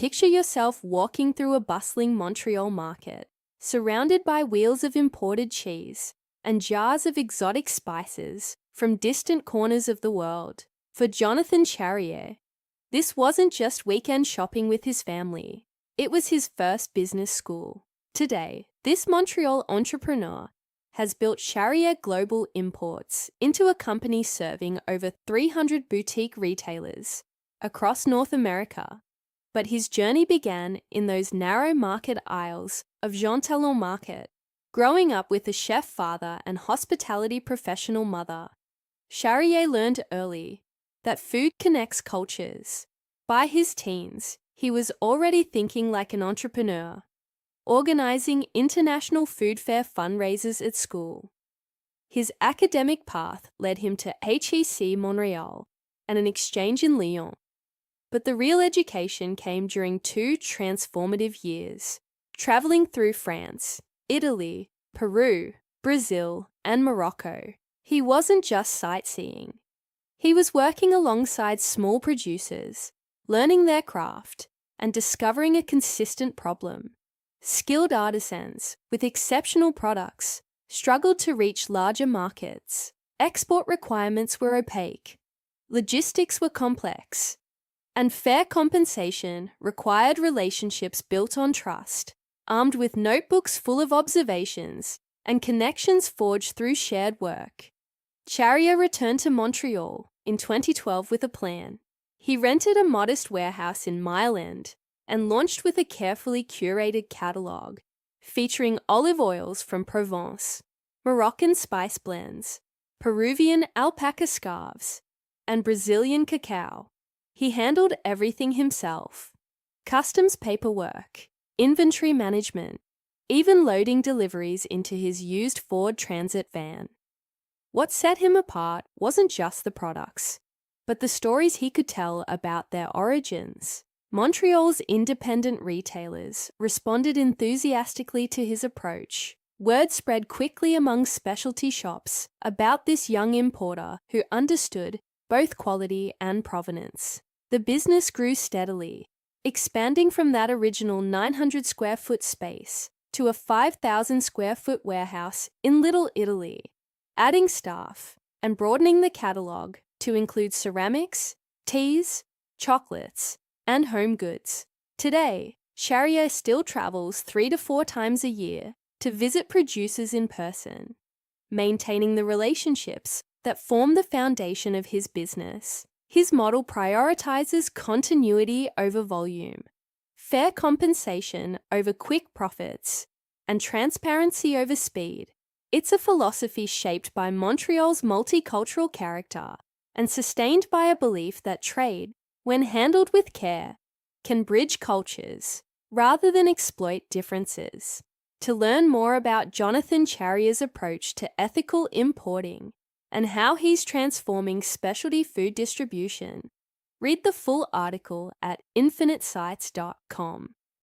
Picture yourself walking through a bustling Montreal market, surrounded by wheels of imported cheese and jars of exotic spices from distant corners of the world. For Jonathan Charrier, this wasn't just weekend shopping with his family. It was his first business school. Today, this Montreal entrepreneur has built Charrier Global Imports into a company serving over 300 boutique retailers across North America. But his journey began in those narrow market aisles of Jean-Talon Market. Growing up with a chef father and hospitality professional mother, Charrier learned early that food connects cultures. By his teens, he was already thinking like an entrepreneur, organizing international food fair fundraisers at school. His academic path led him to HEC Montreal and an exchange in Lyon. But the real education came during 2 transformative years, traveling through France, Italy, Peru, Brazil, and Morocco. He wasn't just sightseeing. He was working alongside small producers, learning their craft, and discovering a consistent problem. Skilled artisans with exceptional products struggled to reach larger markets. Export requirements were opaque. Logistics were complex. And fair compensation required relationships built on trust, armed with notebooks full of observations and connections forged through shared work. Charrier returned to Montreal in 2012 with a plan. He rented a modest warehouse in Mile End and launched with a carefully curated catalogue featuring olive oils from Provence, Moroccan spice blends, Peruvian alpaca scarves, and Brazilian cacao. He handled everything himself: customs paperwork, inventory management, even loading deliveries into his used Ford Transit van. What set him apart wasn't just the products, but the stories he could tell about their origins. Montreal's independent retailers responded enthusiastically to his approach. Word spread quickly among specialty shops about this young importer who understood both quality and provenance. The business grew steadily, expanding from that original 900 square foot space to a 5,000 square foot warehouse in Little Italy, adding staff and broadening the catalogue to include ceramics, teas, chocolates, and home goods. Today, Charrier still travels 3 to 4 times a year to visit producers in person, maintaining the relationships that form the foundation of his business. His model prioritizes continuity over volume, fair compensation over quick profits, and transparency over speed. It's a philosophy shaped by Montreal's multicultural character and sustained by a belief that trade, when handled with care, can bridge cultures rather than exploit differences. To learn more about Jonathan Charrier's approach to ethical importing and how he's transforming specialty food distribution, read the full article at infinitesites.com.